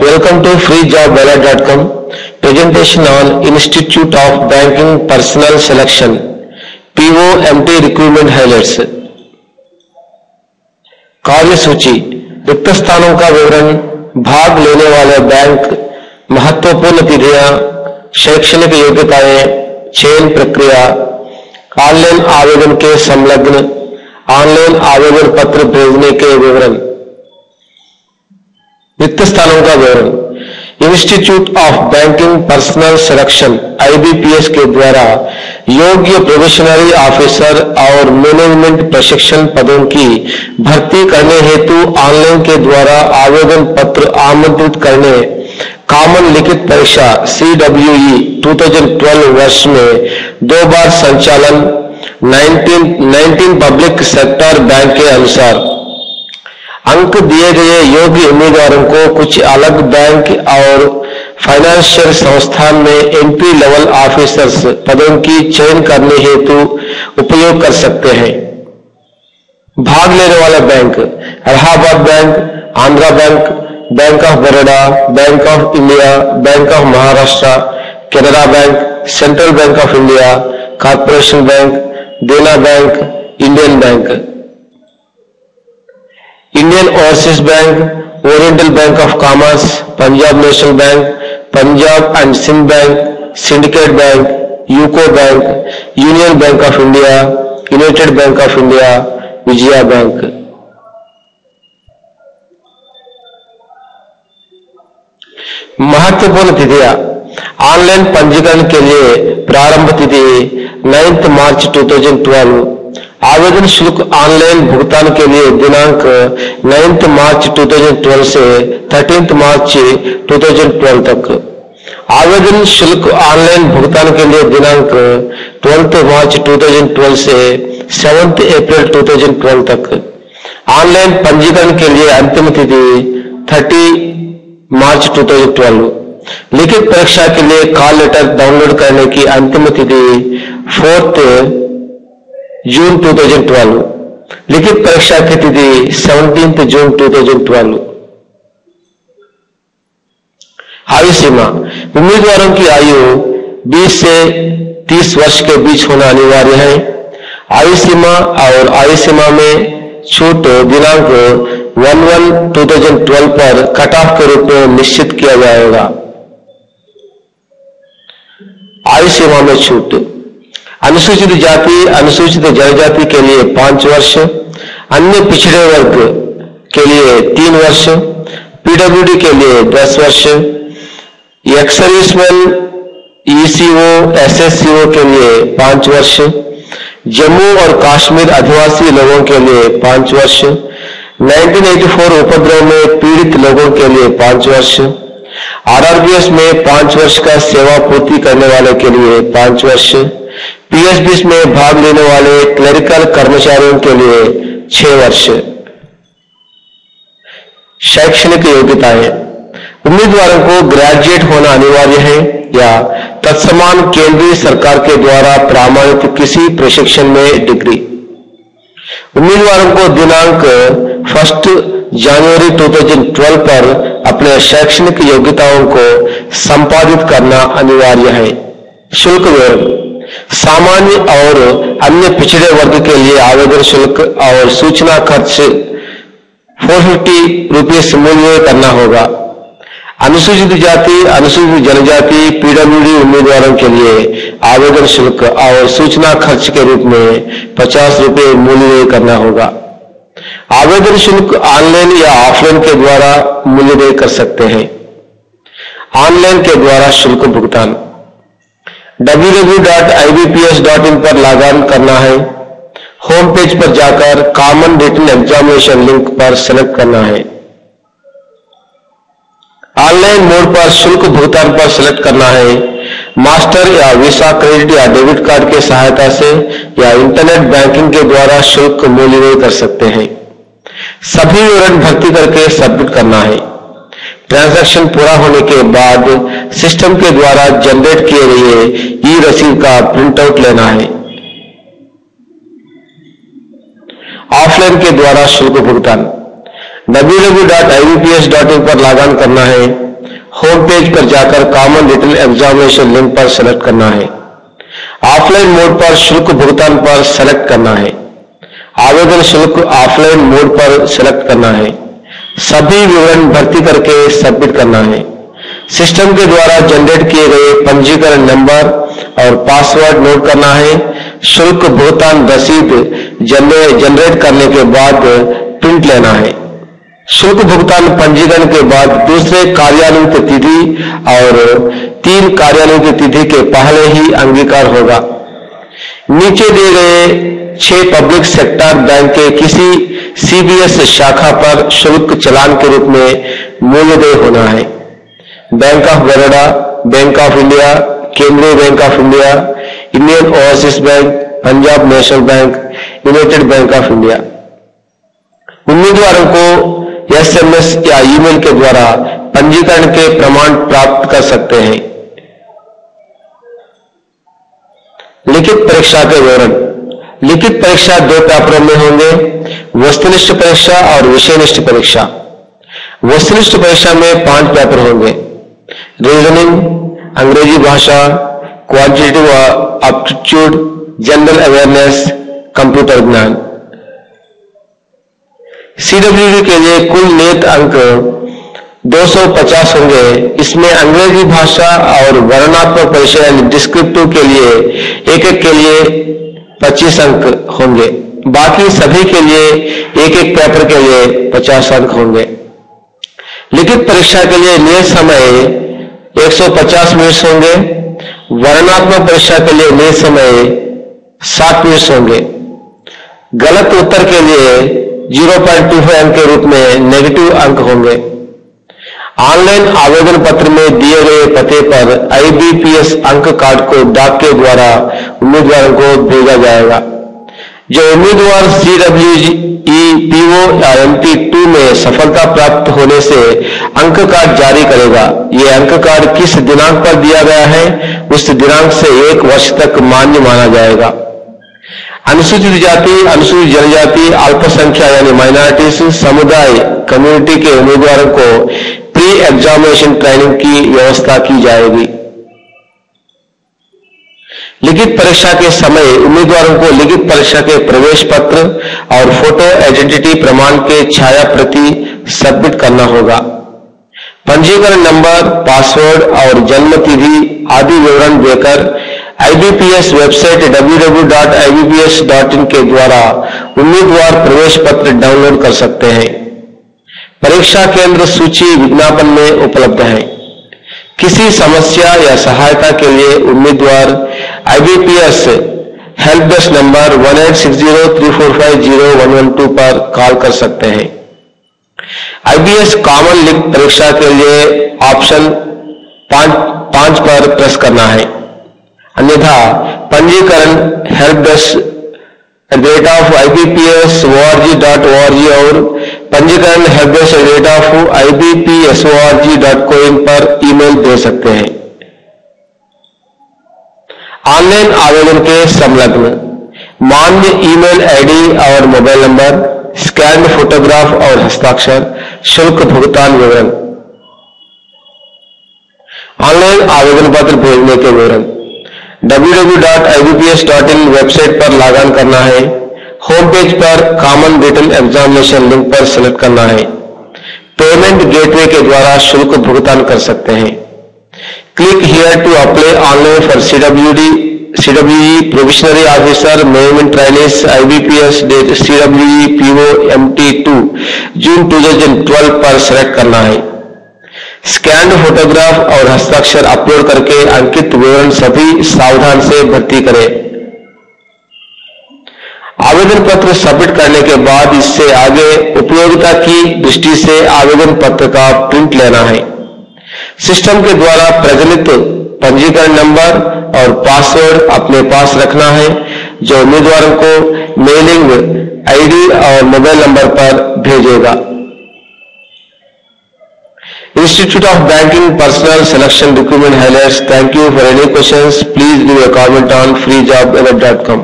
welcome to freejobwala.com presentation on Institute of Banking Personnel Selection POMT Recruitment Highlights। कार्य सूची, रिक्त स्थानों का विवरण, भाग लेने वाले बैंक, महत्वपूर्ण तिथियां, शैक्षणिक योग्यताएं, चयन प्रक्रिया, ऑनलाइन आवेदन के संलग्न, ऑनलाइन आवेदन पत्र भेजने के विवरण। रिक्त स्थानों का विवरण, institute of banking personal selection IBPS के द्वारा योग्य प्रोबेशनरी ऑफिसर और मैनेजमेंट प्रशिक्षण पदों की भर्ती करने हेतु ऑनलाइन के द्वारा आवेदन पत्र आमंत्रित करने, कॉमन लिखित परीक्षा CWE 2012 वर्ष में 2 बार संचालन, 19 पब्लिक सेक्टर बैंक के अनुसार। अंक दिए गए योग्य उम्मीदवारों को कुछ अलग बैंक और फाइनेंशियल संस्थान में एंट्री लेवल ऑफिसर्स पदों की चयन करने हेतु उपयोग कर सकते हैं। भाग लेने वाला bank, Allahabad bank, Andhra bank, bank of Baroda, bank of India, bank of Maharashtra, Canara bank, central bank of India, corporation bank, Dena bank, Indian bank, Indian overseas bank, oriental bank of commerce, Punjab national bank, Punjab and Sindh bank, syndicate bank, UCO bank, union bank of India, united bank of India, Vijaya bank. महत्वपूर्ण तिथियां, online पंजीकरण के लिए प्रारंभ तिथि 9 मार्च 2012। आवेदन शुल्क online भुगतान के लिए दिनांक 9 मार्च 2012 से 13 मार्च 2012 तक। आवेदन शुल्क ऑनलाइन भुगतान के लिए दिनांक 12 मार्च 2012 से 7 अप्रैल 2012 तक। ऑनलाइन पंजीकरण के लिए अंतिम तिथि 30 मार्च 2012। लिखित परीक्षा के लिए कॉल लेटर डाउनलोड करने की अंतिम तिथि 4 जून 2012। लिखित परीक्षा की तिथि 17 जून 2012। आयु सीमा, उम्मीदवारों की आयु 20 से 30 वर्ष के बीच होना अनिवार्य है। आयु सीमा और आयु सीमा में छूट दिनांक 1/1/2012 पर कट ऑफ के रूप में निश्चित किया जाएगा। आयु सीमा में छूट, अनुसूचित जाति, अनुसूचित जनजाति के लिए 5 वर्ष, अन्य पिछड़े वर्ग के लिए 3 वर्ष, PWD के लिए 10 वर्ष, एक्स-सर्विसमैन, ECO, SSCO के लिए 5 वर्ष, जम्मू और कश्मीर आदिवासी लोगों के लिए 5 वर्ष, 1984 उपद्रव में पीड़ित लोगों के लिए 5 वर्ष, RRBS में 5 वर्ष का सेवा पूर्ति करने वाले के लिए 5 वर्ष, PSBs में भाग लेने वाले क्लरिकल कर्मचारियों के लिए 6 वर्ष। शैक्षणिक योग्यताएं, उम्मीदवारों को ग्रेजुएट होना अनिवार्य है या तत्समान केंद्रीय सरकार के द्वारा प्रमाणित किसी प्रशिक्षण में डिग्री। उम्मीदवारों को दिनांक 1 जनवरी 2012 पर अपने शैक्षणिक योग्यताओं को संपादित करना अनिवार्य है। शुल्क विवरण, सामान्य और अन्य पिछड़े वर्ग के लिए आवेदन शुल्क और सूचना खर्च 450 रुपये मूल्य करना होगा। अनुसूचित जाति, अनुसूचित जनजाति, PWD उम्मीदवारों के लिए आवेदन शुल्क और सूचना खर्च के रूप में 50 रुपये मूल्य करना होगा। आवेदन शुल्क ऑनलाइन या ऑफलाइन के द्वारा मूल्य कर सकते हैं। ऑनलाइन के द्वारा शुल्क भुगतान, www.ibps.in पर लॉग इन करना है। होम पेज पर जाकर कॉमन रिटन एग्जामिनेशन लिंक पर सेलेक्ट करना है। ऑनलाइन मोड पर शुल्क भुगतान पर सेलेक्ट करना है। मास्टर या वीसा, क्रेडिट या डेबिट कार्ड की सहायता से या इंटरनेट बैंकिंग के द्वारा शुल्क मूल्य कर सकते हैं। सभी विवरण भर्ती करके सबमिट करना है। ट्रांजैक्शन पूरा होने के बाद सिस्टम के द्वारा जनरेट किए गए ई-रसीद का प्रिंट आउट लेना है। ऑफलाइन के द्वारा शुल्क भुगतान, www.ibps.in पर लॉग इन करना है। होम पेज पर जाकर कॉमन रिटन एग्जामिनेशन लिंक पर सेलेक्ट करना है। ऑफलाइन मोड पर शुल्क भुगतान पर सेलेक्ट करना है। आवेदन शुल्क ऑफलाइन मोड पर सेलेक्ट करना है। सभी विवरण भर्ती करके सबमिट करना है। सिस्टम के द्वारा जनरेट किए गए पंजीकरण नंबर और पासवर्ड नोट करना है। शुल्क भुगतान रसीद जनरेट करने के बाद प्रिंट लेना है। शुल्क भुगतान पंजीकरण के बाद दूसरे कार्यान्वयन की तिथि और 3 कार्यान्वयन की तिथि के पहले ही अंगीकार होगा। नीचे दिए गए 6 पब्लिक सेक्टर बैंक के किसी सीबीएस शाखा पर शुल्क चालान के रूप में मूल्यदेय होना है। Bank of Baroda, bank of India, केंद्रीय bank of India, Indian overseas bank, Punjab national bank, united bank of India. उम्मीदवारों को एसएमएस या ईमेल के द्वारा पंजीकरण के प्रमाण प्राप्त कर सकते हैं। लिखित परीक्षा के विवरण। लिखित परीक्षा 2 पेपरों में होंगे, वस्तुनिष्ठ परीक्षा और विषयनिष्ठ परीक्षा। वस्तुनिष्ठ परीक्षा में 5 पेपर होंगे। रीजनिंग, अंग्रेजी भाषा, quantitative aptitude, general awareness, computer ज्ञान। सीडब्ल्यूडी के लिए कुल नियत अंक 250 होंगे। इसमें अंग्रेजी भाषा और वर्णनात्मक परिचय यानी डिस्क्रिप्टिव के लिए एक के लिए 25 अंक होंगे। बाकी सभी के लिए एक पेपर के लिए 50 अंक होंगे। लिखित परीक्षा के लिए नियत समय 150 मिनट होंगे। वर्णनात्मक परीक्षा के लिए नियत समय 60 मिनट होंगे। गलत उत्तर के लिए 0.25 अंक के रूप में नेगेटिव अंक होंगे। ऑनलाइन आवेदन पत्र में दिए गए पते पर IBPS अंक कार्ड को डाक के द्वारा उम्मीदवारों को भेजा जाएगा। जो उम्मीदवार CWE, PO या MP2 में सफलता प्राप्त होने से अंक कार्ड जारी करेगा, ये अंक कार्ड किस दिनांक पर दिया गया है उस दिनांक से 1 वर्ष तक मान्य माना जाएगा। अनुसूचित जाति, अनुसूचित जनजाति, अल्पसंख्या यानी माइनॉरिटीज समुदाय कम्युनिटी के उम्मीदवारों को प्री एग्जामिनेशन ट्रेनिंग की व्यवस्था की जाएगी। लिखित परीक्षा के समय उम्मीदवारों को लिखित परीक्षा के प्रवेश पत्र और फोटो आइडेंटिटी प्रमाण के छाया प्रति सबमिट करना होगा। पंजीकरण नंबर, पासवर्ड और जन्म तिथि आदि विवरण देकर IBPS वेबसाइट www.ibps.in के द्वारा उम्मीदवार प्रवेश पत्र डाउनलोड कर सकते हैं। परीक्षा केंद्र सूची विज्ञापन में उपलब्ध है। किसी समस्या या सहायता के लिए उम्मीदवार IBPS हेल्प डेस्क नंबर 186034501112 पर कॉल कर सकते हैं। IBS कॉमन लिंक परीक्षा के लिए ऑप्शन 5 पर प्रेस करना है। अन्यथा पंजीकरण हेल्प डेस्क @ibps.org.org और पंजीकरण हेल्प डेस्क @ibpsorg.coin पर ईमेल भेज सकते हैं। ऑनलाइन आवेदन के संलग्न मान्य ईमेल आईडी और मोबाइल नंबर, स्कैन फोटोग्राफ और हस्ताक्षर, शुल्क भुगतान विवरण। ऑनलाइन आवेदन पत्र भेजने के विवरण www.ibps.in वेबसाइट पर लॉग इन करना है। होम पेज पर कॉमन रिटन एग्जामिनेशन लिंक पर सेलेक्ट करना है। पेमेंट गेटवे के द्वारा शुल्क भुगतान कर सकते हैं। Click here to apply online for CWE provisionary officer management trainings IBPS CWE PO MT2 जून 2012 पर सेलेक्ट करना है। स्कैन फोटोग्राफ और हस्ताक्षर अपलोड करके अंकित विवरण सभी सावधान से भर्ती करें। आवेदन पत्र सबमिट करने के बाद इससे आगे उपयोगिता की दृष्टि से आवेदन पत्र का प्रिंट लेना है। सिस्टम के द्वारा प्रचलित पंजीकरण नंबर और पासवर्ड अपने पास रखना है, जो उम्मीदवारों को मेलिंग आईडी और मोबाइल नंबर पर भेजेगा। Institute of Banking Personnel Selection Recruitment highlights. Thank you. For any questions, please leave a comment on freejobweb.com.